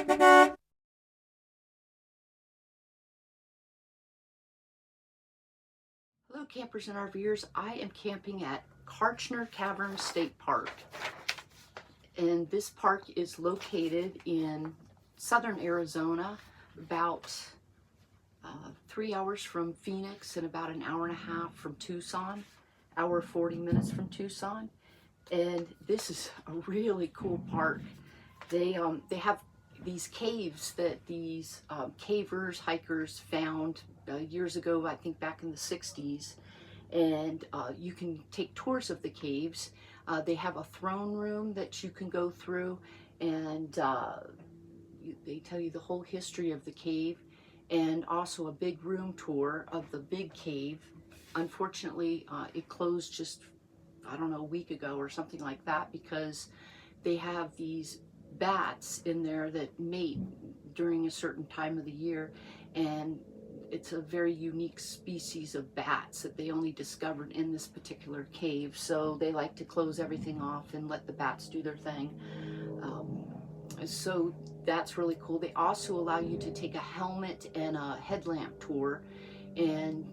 Hello campers and RVers, I am camping at Karchner Caverns State Park. And this park is located in southern Arizona, about 3 hours from Phoenix and about an hour and a half from Tucson, hour 40 minutes from Tucson. And this is a really cool park. They have these caves that these cavers, hikers found years ago, I think back in the 60s. And you can take tours of the caves. They have a throne room that you can go through, and they tell you the whole history of the cave, and also a big room tour of the big cave. Unfortunately, it closed just, I don't know, a week ago or something like that, because they have these bats in there that mate during a certain time of the year, and it's a very unique species of bats that they only discovered in this particular cave, so they like to close everything off and let the bats do their thing. So that's really cool. They also allow you to take a helmet and a headlamp tour, and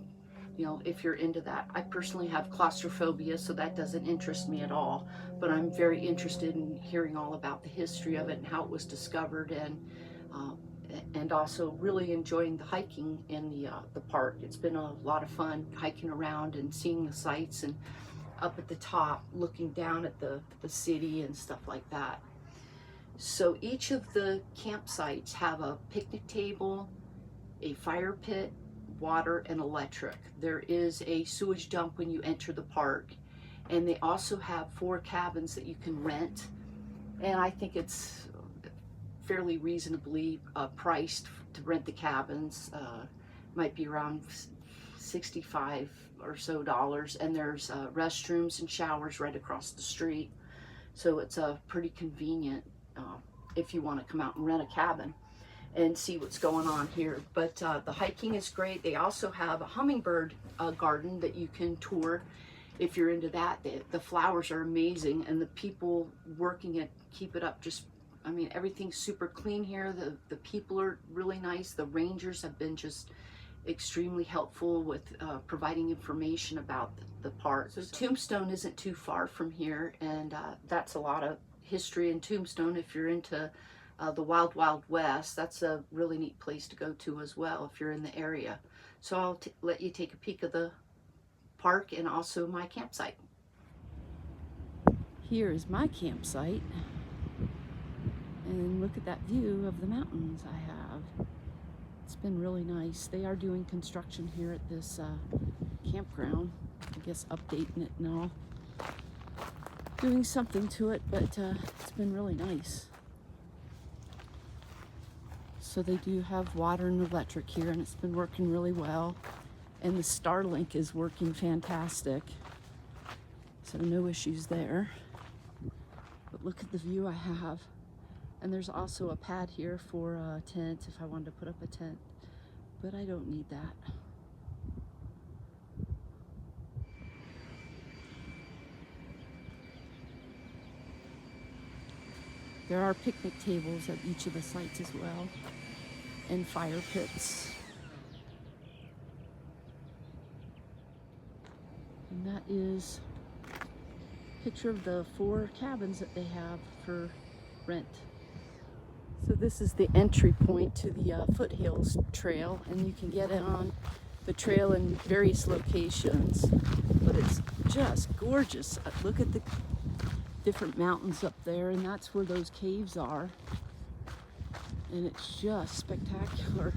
if you're into that. I personally have claustrophobia, so that doesn't interest me at all, but I'm very interested in hearing all about the history of it and how it was discovered, and also really enjoying the hiking in the park. It's been a lot of fun hiking around and seeing the sights, and up at the top looking down at the city and stuff like that. So each of the campsites have a picnic table, a fire pit, water, and electric. There is a sewage dump when you enter the park, and they also have 4 cabins that you can rent, and I think it's fairly reasonably priced to rent the cabins. Might be around $65 or so, and there's restrooms and showers right across the street, so it's pretty convenient if you want to come out and rent a cabin and see what's going on here. But the hiking is great. They also have a hummingbird garden that you can tour if you're into that. The flowers are amazing, and the people working it keep it up. Just, I mean, everything's super clean here. The people are really nice. The rangers have been just extremely helpful with providing information about the park. So Tombstone isn't too far from here, and that's a lot of history in Tombstone. If you're into the Wild Wild West, that's a really neat place to go to as well if you're in the area. So I'll let you take a peek of the park and also my campsite. Here is my campsite, and look at that view of the mountains I have. It's been really nice. They are doing construction here at this campground. I guess updating it and all, doing something to it, but it's been really nice. So they do have water and electric here, and it's been working really well. And the Starlink is working fantastic, so no issues there. But look at the view I have. And there's also a pad here for a tent if I wanted to put up a tent, but I don't need that. There are picnic tables at each of the sites as well, and fire pits. And that is a picture of the 4 cabins that they have for rent. So this is the entry point to the Foothills Trail, and you can get on the trail in various locations, but it's just gorgeous. Look at the different mountains up there, and that's where those caves are, and it's just spectacular.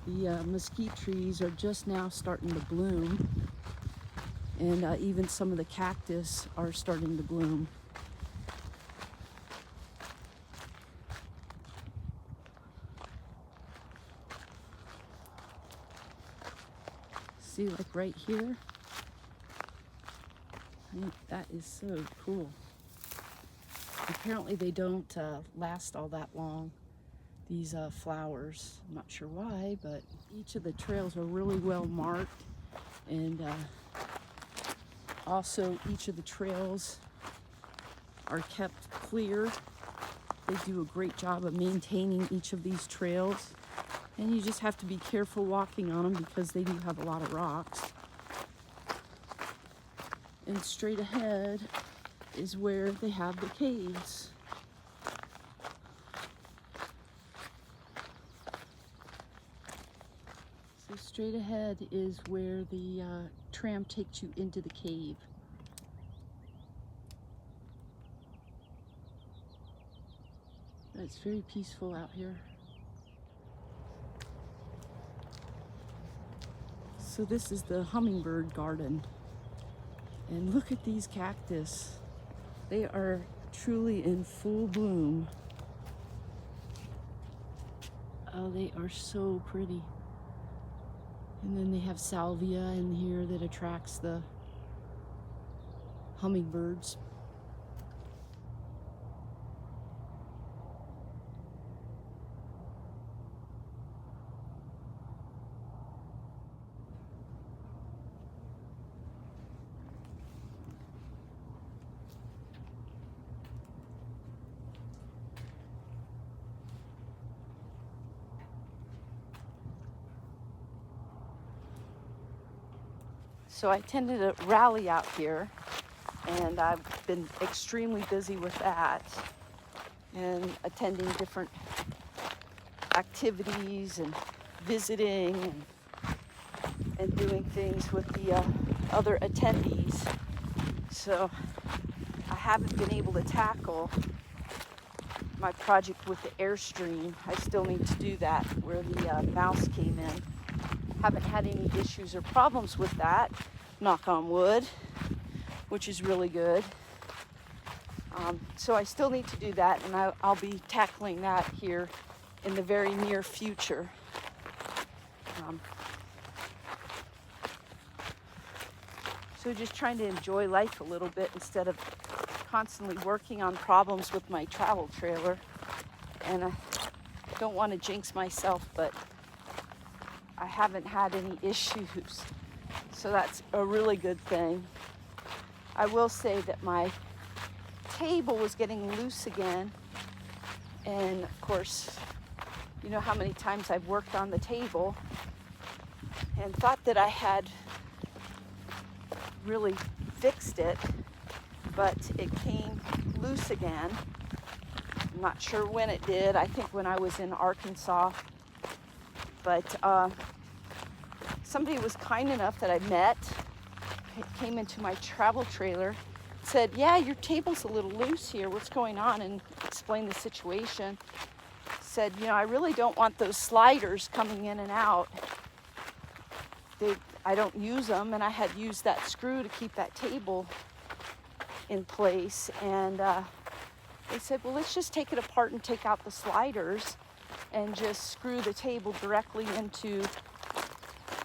The mesquite trees are just now starting to bloom, and even some of the cactus are starting to bloom. See, like right here, I think that is so cool. Apparently they don't last all that long, these flowers. I'm not sure why, but each of the trails are really well marked, and also each of the trails are kept clear They do a great job of maintaining each of these trails. And you just have to be careful walking on them because they do have a lot of rocks. And straight ahead is where they have the caves. So straight ahead is where the tram takes you into the cave. It's very peaceful out here. So this is the hummingbird garden. And look at these cactus. They are truly in full bloom. Oh, they are so pretty. And then they have salvia in here that attracts the hummingbirds. So I attended a rally out here, and I've been extremely busy with that and attending different activities and visiting and doing things with the other attendees. So I haven't been able to tackle my project with the Airstream. I still need to do that, where the mouse came in. Haven't had any issues or problems with that, knock on wood, which is really good. So I still need to do that, and I'll be tackling that here in the very near future. So just trying to enjoy life a little bit instead of constantly working on problems with my travel trailer. And I don't want to jinx myself, but I haven't had any issues, so that's a really good thing. I will say that my table was getting loose again, and of course, you know how many times I've worked on the table and thought that I had really fixed it, but it came loose again. I'm not sure when it did. I think when I was in Arkansas. But somebody was kind enough that I met, came into my travel trailer, said, yeah, your table's a little loose here, what's going on? And explained the situation. Said, you know, I really don't want those sliders coming in and out. I don't use them, and I had used that screw to keep that table in place. And they said, well, let's just take it apart and take out the sliders and just screw the table directly into,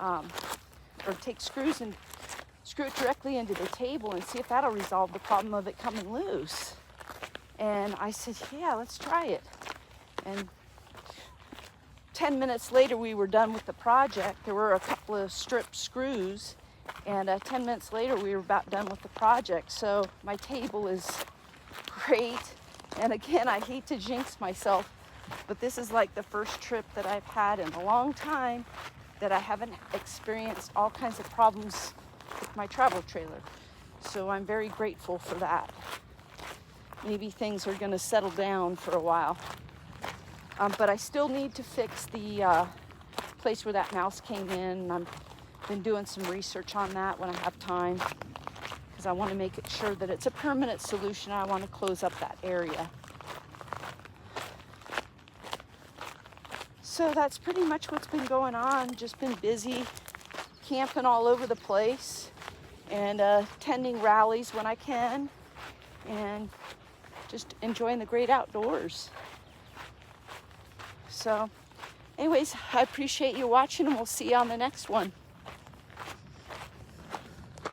or take screws and screw it directly into the table and see if that'll resolve the problem of it coming loose. And I said, yeah, let's try it. And 10 minutes later, we were done with the project. There were a couple of strip screws, and 10 minutes later, we were about done with the project. So my table is great. And again, I hate to jinx myself, but this is like the first trip that I've had in a long time that I haven't experienced all kinds of problems with my travel trailer. So I'm very grateful for that. Maybe things are going to settle down for a while. But I still need to fix the place where that mouse came in. I've been doing some research on that when I have time, because I want to make it sure that it's a permanent solution. I want to close up that area. So that's pretty much what's been going on. Just been busy, camping all over the place, and attending rallies when I can, and just enjoying the great outdoors. So anyways, I appreciate you watching, and we'll see you on the next one.